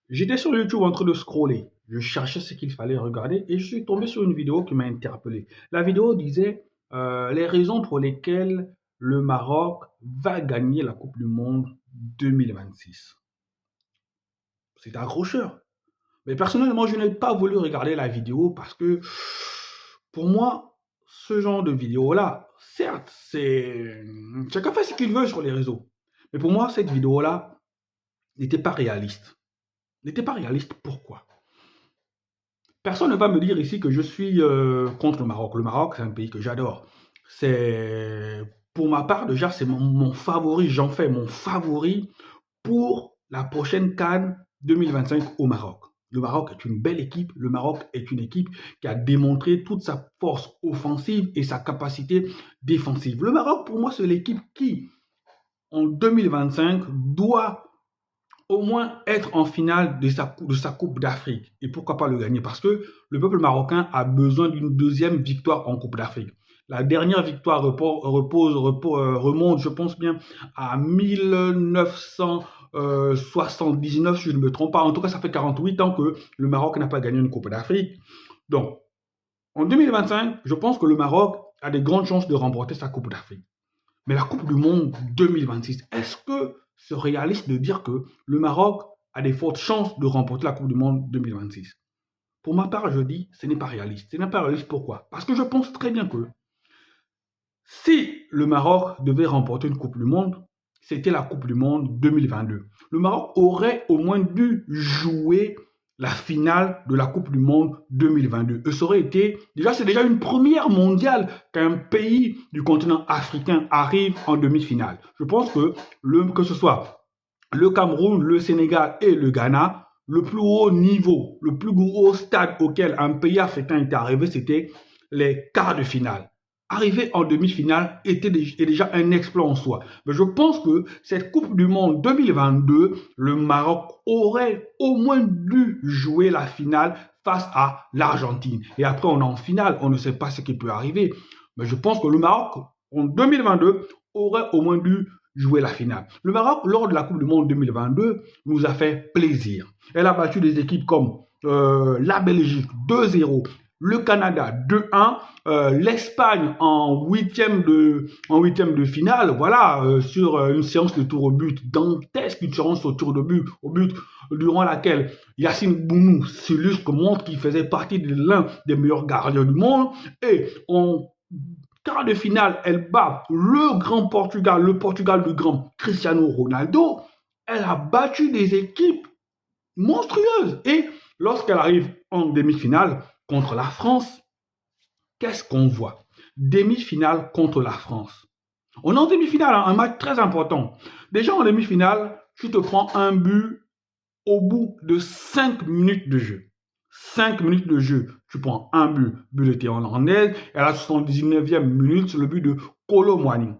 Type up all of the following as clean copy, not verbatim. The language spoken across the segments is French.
J'étais sur YouTube en train de scroller. Je cherchais ce qu'il fallait regarder et je suis tombé sur une vidéo qui m'a interpellé. La vidéo disait les raisons pour lesquelles le Maroc va gagner la Coupe du Monde 2026. C'est accrocheur. Mais personnellement, je n'ai pas voulu regarder la vidéo parce que pour moi, ce genre de vidéo-là, certes, c'est chacun fait ce qu'il veut sur les réseaux. Mais pour moi, cette vidéo-là n'était pas réaliste. N'était pas réaliste. Pourquoi? Personne ne va me dire ici que je suis contre le Maroc. Le Maroc, c'est un pays que j'adore. C'est, pour ma part, déjà, c'est mon favori. J'en fais mon favori pour la prochaine CAN 2025 au Maroc. Le Maroc est une belle équipe. Le Maroc est une équipe qui a démontré toute sa force offensive et sa capacité défensive. Le Maroc, pour moi, c'est l'équipe qui, en 2025, doit au moins être en finale de sa Coupe d'Afrique. Et pourquoi pas le gagner? Parce que le peuple marocain a besoin d'une deuxième victoire en Coupe d'Afrique. La dernière victoire remonte, je pense bien, à 1979, si je ne me trompe pas. En tout cas, ça fait 48 ans que le Maroc n'a pas gagné une Coupe d'Afrique. Donc, en 2025, je pense que le Maroc a des grandes chances de remporter sa Coupe d'Afrique. Mais la Coupe du Monde 2026, est-ce que c'est réaliste de dire que le Maroc a des fortes chances de remporter la Coupe du Monde 2026? Pour ma part, je dis ce n'est pas réaliste. Ce n'est pas réaliste pourquoi? Parce que je pense très bien que si le Maroc devait remporter une Coupe du Monde, c'était la Coupe du Monde 2022. Le Maroc aurait au moins dû jouer la finale de la Coupe du Monde 2022. Et ça aurait été, déjà, c'est déjà une première mondiale qu'un pays du continent africain arrive en demi-finale. Je pense que ce soit le Cameroun, le Sénégal et le Ghana, le plus haut niveau, le plus haut stade auquel un pays africain était arrivé, c'était les quarts de finale. Arriver en demi-finale était déjà un exploit en soi. Mais je pense que cette Coupe du Monde 2022, le Maroc aurait au moins dû jouer la finale face à l'Argentine. Et après, on est en finale, on ne sait pas ce qui peut arriver. Mais je pense que le Maroc, en 2022, aurait au moins dû jouer la finale. Le Maroc, lors de la Coupe du Monde 2022, nous a fait plaisir. Elle a battu des équipes comme la Belgique 2-0, le Canada 2-1, l'Espagne en huitième de finale, voilà, sur une séance de tour au but dantesque, une séance au but durant laquelle Yacine Bounou s'illustre, montre qu'il faisait partie de l'un des meilleurs gardiens du monde, et en quart de finale, elle bat le grand Portugal, le Portugal du grand Cristiano Ronaldo. Elle a battu des équipes monstrueuses. Et lorsqu'elle arrive en demi-finale contre la France, qu'est-ce qu'on voit? Demi-finale contre la France. On est en demi-finale, un match très important. Déjà en demi-finale, tu te prends un but au bout de 5 minutes de jeu. 5 minutes de jeu, tu prends un but de Théo Hernandez, et à la 79e minute, c'est le but de Kolo Muani.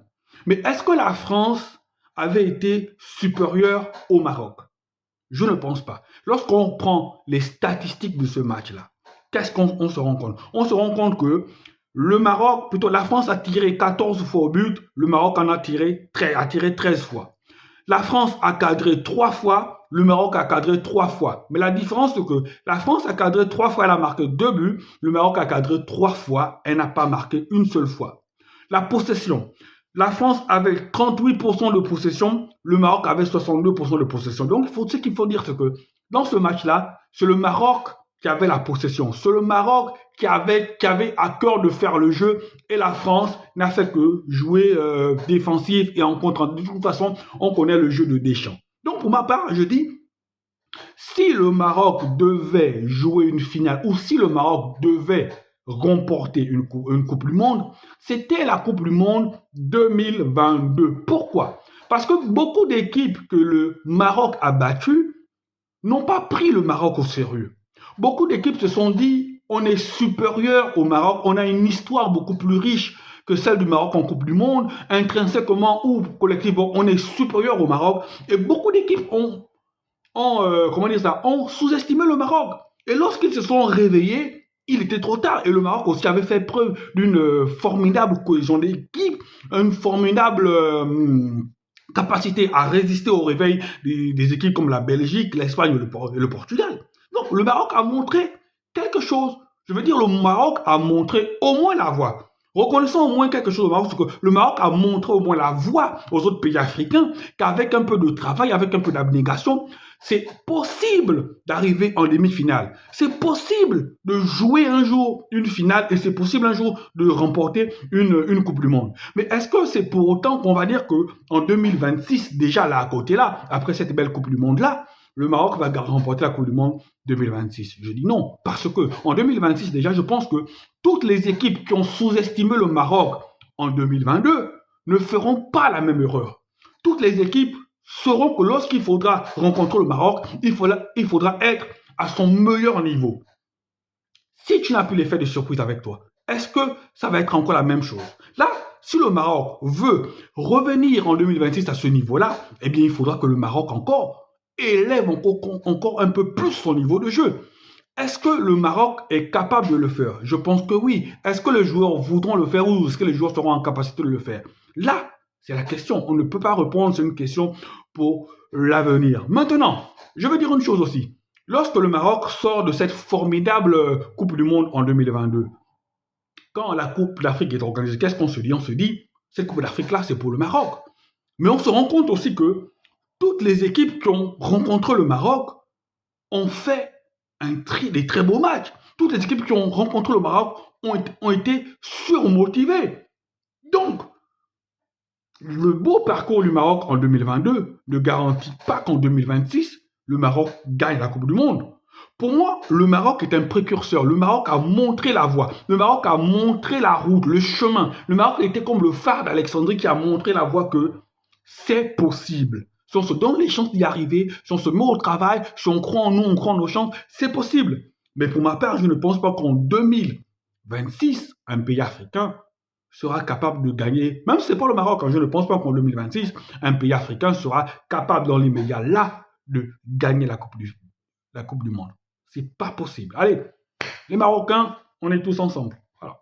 Mais est-ce que la France avait été supérieure au Maroc? Je ne pense pas. Lorsqu'on prend les statistiques de ce match-là, qu'est-ce qu'on se rend compte? On se rend compte que le Maroc, plutôt la France a tiré 14 fois au but, le Maroc en a tiré 13 fois. La France a cadré 3 fois, le Maroc a cadré 3 fois. Mais la différence, c'est que la France a cadré 3 fois, elle a marqué 2 buts, le Maroc a cadré 3 fois, elle n'a pas marqué une seule fois. La possession. La France avait 38% de possession, le Maroc avait 62% de possession. Donc, ce qu'il faut dire, c'est que dans ce match-là, c'est le Maroc qui avait la possession. C'est le Maroc qui avait à cœur de faire le jeu et la France n'a fait que jouer défensif et en contre. De toute façon, on connaît le jeu de Deschamps. Donc, pour ma part, je dis, si le Maroc devait jouer une finale ou si le Maroc devait remporter une Coupe du Monde, c'était la Coupe du Monde 2022. Pourquoi? Parce que beaucoup d'équipes que le Maroc a battues n'ont pas pris le Maroc au sérieux. Beaucoup d'équipes se sont dit, on est supérieur au Maroc, on a une histoire beaucoup plus riche que celle du Maroc en Coupe du Monde, intrinsèquement ou collectivement, on est supérieur au Maroc. Et beaucoup d'équipes ont sous-estimé le Maroc. Et lorsqu'ils se sont réveillés, il était trop tard. Et le Maroc aussi avait fait preuve d'une formidable cohésion d'équipe, une formidable capacité à résister au réveil des équipes comme la Belgique, l'Espagne et le Portugal. Donc le Maroc a montré quelque chose. Je veux dire, le Maroc a montré au moins la voie. Reconnaissons au moins quelque chose au Maroc, c'est que le Maroc a montré au moins la voie aux autres pays africains qu'avec un peu de travail, avec un peu d'abnégation, c'est possible d'arriver en demi-finale. C'est possible de jouer un jour une finale et c'est possible un jour de remporter une Coupe du Monde. Mais est-ce que c'est pour autant qu'on va dire qu'en 2026, déjà là à côté là, après cette belle Coupe du Monde là, le Maroc va remporter la Coupe du Monde 2026? Je dis non, parce que en 2026 déjà, je pense que toutes les équipes qui ont sous-estimé le Maroc en 2022 ne feront pas la même erreur. Toutes les équipes sauront que lorsqu'il faudra rencontrer le Maroc, il faudra être à son meilleur niveau. Si tu n'as plus l'effet de surprise avec toi, est-ce que ça va être encore la même chose? Là, si le Maroc veut revenir en 2026 à ce niveau-là, eh bien, il faudra que le Maroc encore élève encore un peu plus son niveau de jeu. Est-ce que le Maroc est capable de le faire? Je pense que oui. Est-ce que les joueurs voudront le faire ou est-ce que les joueurs seront en capacité de le faire? Là, c'est la question. On ne peut pas répondre, c'est une question pour l'avenir. Maintenant, je veux dire une chose aussi. Lorsque le Maroc sort de cette formidable Coupe du Monde en 2022, quand la Coupe d'Afrique est organisée, qu'est-ce qu'on se dit? On se dit, cette Coupe d'Afrique-là, c'est pour le Maroc. Mais on se rend compte aussi que toutes les équipes qui ont rencontré le Maroc ont fait des très beaux matchs. Toutes les équipes qui ont rencontré le Maroc ont été surmotivées. Donc, le beau parcours du Maroc en 2022 ne garantit pas qu'en 2026, le Maroc gagne la Coupe du Monde. Pour moi, le Maroc est un précurseur. Le Maroc a montré la voie. Le Maroc a montré la route, le chemin. Le Maroc était comme le phare d'Alexandrie qui a montré la voie que c'est possible. Si on se donne les chances d'y arriver, si on se met au travail, si on croit en nous, on croit en nos chances, c'est possible. Mais pour ma part, je ne pense pas qu'en 2026, un pays africain sera capable de gagner, même si ce n'est pas le Maroc, je ne pense pas qu'en 2026, un pays africain sera capable dans l'immédiat là de gagner la Coupe du Monde. C'est pas possible. Allez, les Marocains, on est tous ensemble. Voilà.